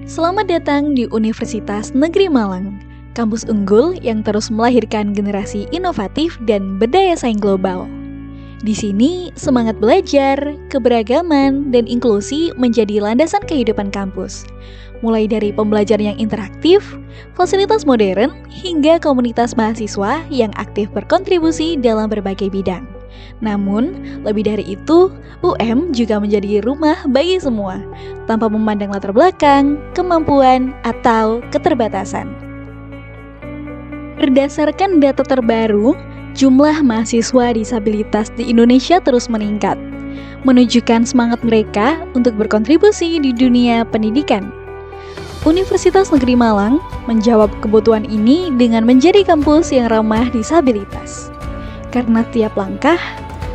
Selamat datang di Universitas Negeri Malang, kampus unggul yang terus melahirkan generasi inovatif dan berdaya saing global. Di sini, semangat belajar, keberagaman, dan inklusi menjadi landasan kehidupan kampus. Mulai dari pembelajaran yang interaktif, fasilitas modern, hingga komunitas mahasiswa yang aktif berkontribusi dalam berbagai bidang. Namun, lebih dari itu, UM juga menjadi rumah bagi semua, tanpa memandang latar belakang, kemampuan, atau keterbatasan. Berdasarkan data terbaru, jumlah mahasiswa disabilitas di Indonesia terus meningkat, menunjukkan semangat mereka untuk berkontribusi di dunia pendidikan. Universitas Negeri Malang menjawab kebutuhan ini dengan menjadi kampus yang ramah disabilitas. Karena tiap langkah,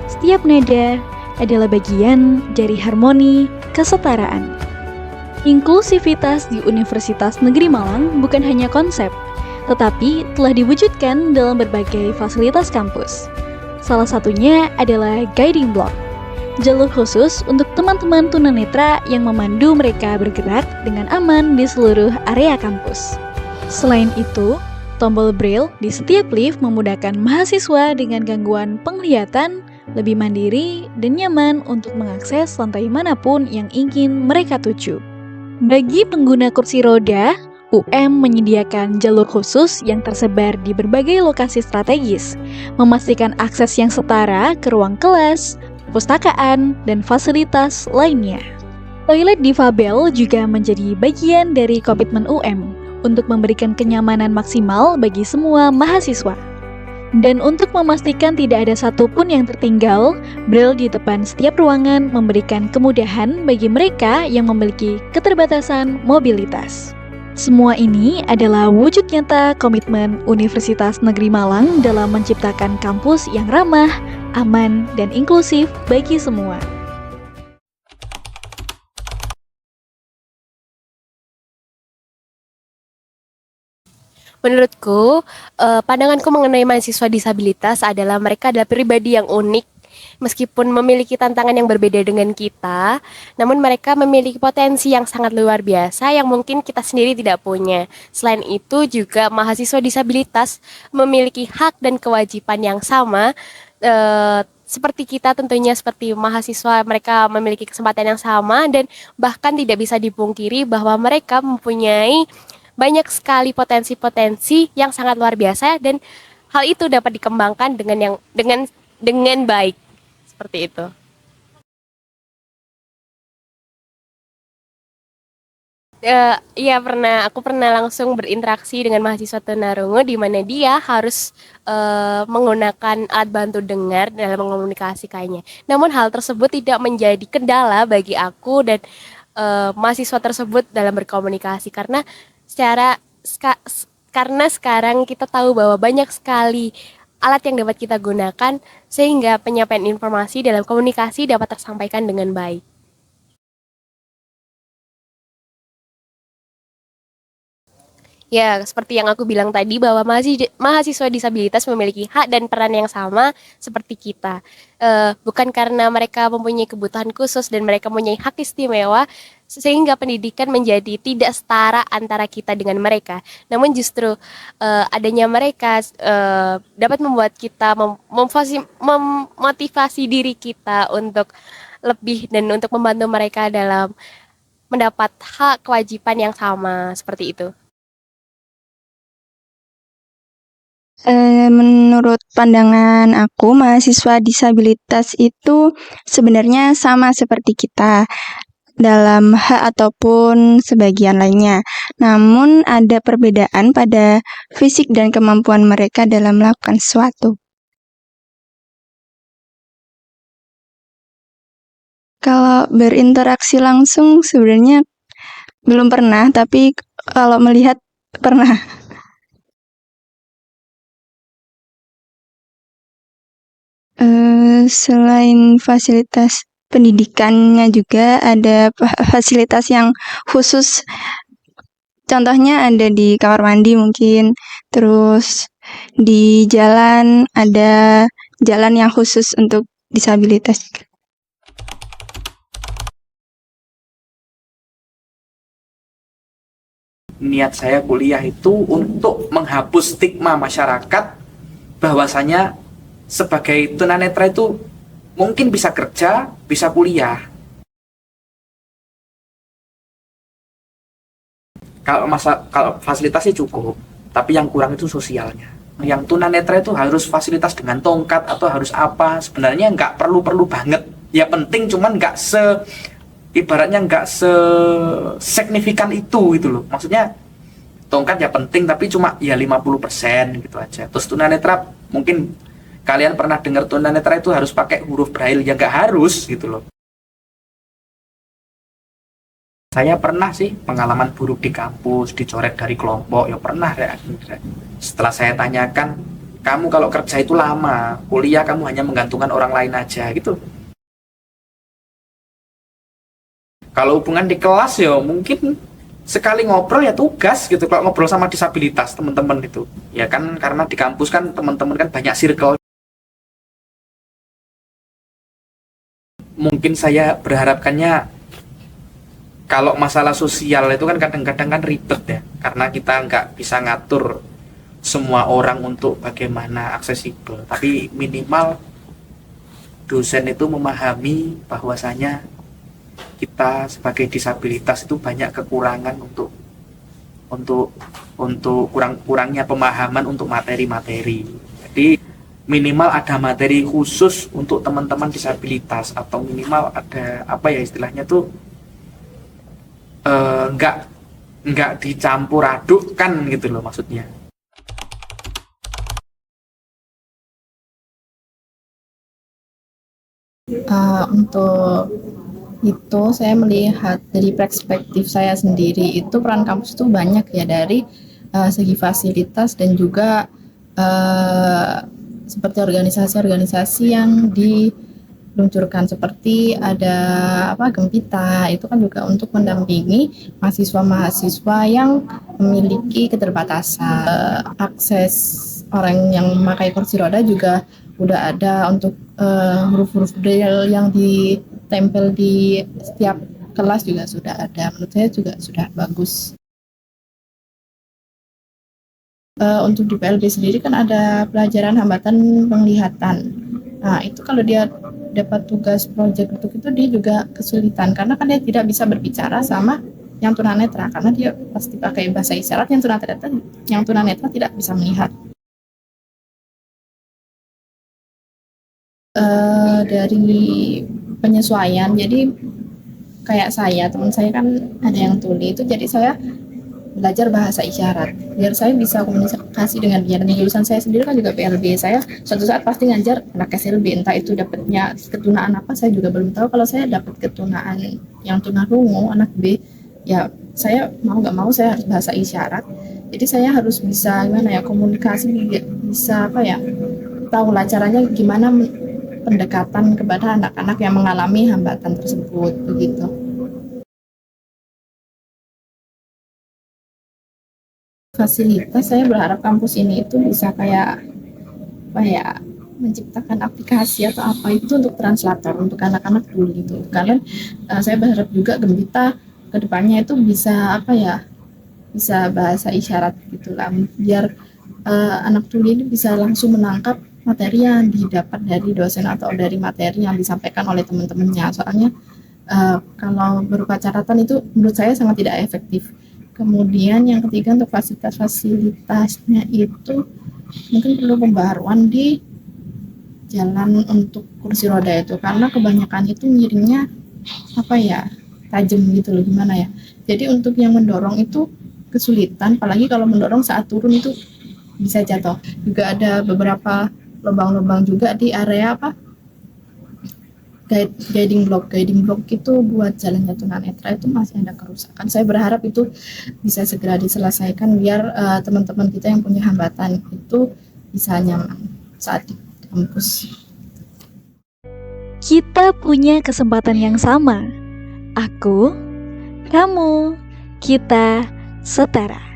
setiap nada adalah bagian dari harmoni kesetaraan. Inklusivitas di Universitas Negeri Malang bukan hanya konsep, tetapi telah diwujudkan dalam berbagai fasilitas kampus. Salah satunya adalah Guiding Block, jalur khusus untuk teman-teman tunanetra yang memandu mereka bergerak dengan aman di seluruh area kampus. Selain itu, tombol braille di setiap lift memudahkan mahasiswa dengan gangguan penglihatan lebih mandiri dan nyaman untuk mengakses lantai manapun yang ingin mereka tuju. Bagi pengguna kursi roda, UM menyediakan jalur khusus yang tersebar di berbagai lokasi strategis, memastikan akses yang setara ke ruang kelas, perpustakaan, dan fasilitas lainnya. Toilet difabel juga menjadi bagian dari komitmen UM untuk memberikan kenyamanan maksimal bagi semua mahasiswa. Dan untuk memastikan tidak ada satupun yang tertinggal, braille di depan setiap ruangan memberikan kemudahan bagi mereka yang memiliki keterbatasan mobilitas. Semua ini adalah wujud nyata komitmen Universitas Negeri Malang dalam menciptakan kampus yang ramah, aman, dan inklusif bagi semua. Menurutku, pandanganku mengenai mahasiswa disabilitas adalah mereka adalah pribadi yang unik. Meskipun memiliki tantangan yang berbeda dengan kita, namun mereka memiliki potensi yang sangat luar biasa yang mungkin kita sendiri tidak punya. Selain itu juga mahasiswa disabilitas memiliki hak dan kewajiban yang sama, seperti kita tentunya seperti mahasiswa mereka memiliki kesempatan yang sama dan bahkan tidak bisa dipungkiri bahwa mereka mempunyai banyak sekali potensi-potensi yang sangat luar biasa dan hal itu dapat dikembangkan dengan baik seperti itu. Iya aku pernah langsung berinteraksi dengan mahasiswa tunarungu di mana dia harus menggunakan alat bantu dengar dalam mengomunikasikannya. Namun hal tersebut tidak menjadi kendala bagi aku dan mahasiswa tersebut dalam berkomunikasi secara karena sekarang kita tahu bahwa banyak sekali alat yang dapat kita gunakan sehingga penyampaian informasi dalam komunikasi dapat tersampaikan dengan baik. Ya, seperti yang aku bilang tadi bahwa mahasiswa disabilitas memiliki hak dan peran yang sama seperti kita. Bukan karena mereka mempunyai kebutuhan khusus dan mereka mempunyai hak istimewa, sehingga pendidikan menjadi tidak setara antara kita dengan mereka. Namun justru adanya mereka dapat membuat kita memotivasi diri kita untuk lebih dan untuk membantu mereka dalam mendapat hak kewajiban yang sama seperti itu. Menurut pandangan aku, mahasiswa disabilitas itu sebenarnya sama seperti kita dalam hak ataupun sebagian lainnya. Namun ada perbedaan pada fisik dan kemampuan mereka dalam melakukan sesuatu. Kalau berinteraksi langsung sebenarnya belum pernah, tapi kalau melihat pernah. Selain fasilitas pendidikannya juga ada fasilitas yang khusus. Contohnya ada di kamar mandi mungkin, terus di jalan ada jalan yang khusus untuk disabilitas. niat saya kuliah itu untuk menghapus stigma masyarakat bahwasanya sebagai tunanetra itu mungkin bisa kerja, bisa kuliah. Kalau fasilitasnya cukup, tapi yang kurang itu sosialnya. Yang tunanetra itu harus fasilitas dengan tongkat atau harus apa? Sebenarnya nggak perlu banget. Ya penting, cuman ibaratnya nggak signifikan itu gitu loh. Maksudnya tongkat ya penting, tapi cuma ya 50% gitu aja. Terus tunanetra, mungkin kalian pernah dengar tunanetra itu harus pakai huruf braille, ya nggak harus gitu loh. Saya pernah sih pengalaman buruk di kampus, dicoret dari kelompok, ya pernah ya. Setelah saya tanyakan, kamu kalau kerja itu lama, kuliah kamu hanya menggantungkan orang lain aja gitu. Kalau hubungan di kelas ya mungkin sekali ngobrol ya tugas gitu. Kalau ngobrol sama disabilitas teman-teman itu, ya kan karena di kampus kan teman-teman kan banyak circle. Mungkin saya berharapkannya kalau masalah sosial itu kan kadang-kadang kan ribet ya, karena kita nggak bisa ngatur semua orang untuk bagaimana aksesibel. Tapi minimal dosen itu memahami bahwasanya kita sebagai disabilitas itu banyak kekurangan untuk kurangnya pemahaman untuk materi-materi. Jadi minimal ada materi khusus untuk teman-teman disabilitas, atau minimal ada apa ya istilahnya tuh, nggak dicampur adukkan gitu loh maksudnya. Untuk itu saya melihat dari perspektif saya sendiri, itu peran kampus itu banyak ya, dari segi fasilitas dan juga seperti organisasi-organisasi yang diluncurkan, seperti ada Gempita, itu kan juga untuk mendampingi mahasiswa-mahasiswa yang memiliki keterbatasan. Akses orang yang memakai kursi roda juga udah ada untuk huruf-huruf braille yang ditempel di setiap kelas juga sudah ada. Menurut saya juga sudah bagus. Untuk di PLB sendiri kan ada pelajaran hambatan penglihatan. Nah, itu kalau dia dapat tugas proyek untuk itu, dia juga kesulitan karena kan dia tidak bisa berbicara sama yang tunanetra, karena dia pasti pakai bahasa isyarat. Yang tunanetra tidak bisa melihat. Dari penyesuaian, jadi kayak teman saya kan ada yang tuli itu, jadi saya belajar bahasa isyarat biar saya bisa komunikasi dengan dia. Dan jurusan saya sendiri kan juga PLB, saya suatu saat pasti ngajar anak SLB, entah itu dapatnya ketunaan apa saya juga belum tahu. Kalau saya dapat ketunaan yang tunarungu anak B, ya saya mau nggak mau saya harus bahasa isyarat. Jadi saya harus bisa komunikasi, bisa tahu lah caranya gimana pendekatan kepada anak-anak yang mengalami hambatan tersebut, begitu. Fasilitas, saya berharap kampus ini itu bisa menciptakan aplikasi atau apa itu untuk translator untuk anak-anak dulu gitu. Karena saya berharap juga Gempita kedepannya itu bisa bisa bahasa isyarat gitulah, biar anak tuli ini bisa langsung menangkap materi yang didapat dari dosen atau dari materi yang disampaikan oleh teman-temannya. Soalnya kalau berupa catatan itu menurut saya sangat tidak efektif. Kemudian yang ketiga, untuk fasilitasnya itu mungkin perlu pembaharuan di jalan untuk kursi roda itu, karena kebanyakan itu miringnya tajam gitu loh, gimana ya. Jadi untuk yang mendorong itu kesulitan, apalagi kalau mendorong saat turun itu bisa jatuh. Juga ada beberapa lubang-lubang juga di area guiding block itu buat jalannya tunanetra itu masih ada kerusakan. Saya berharap itu bisa segera diselesaikan biar teman-teman kita yang punya hambatan itu bisa nyaman saat di kampus. Kita punya kesempatan yang sama. Aku, kamu, kita setara.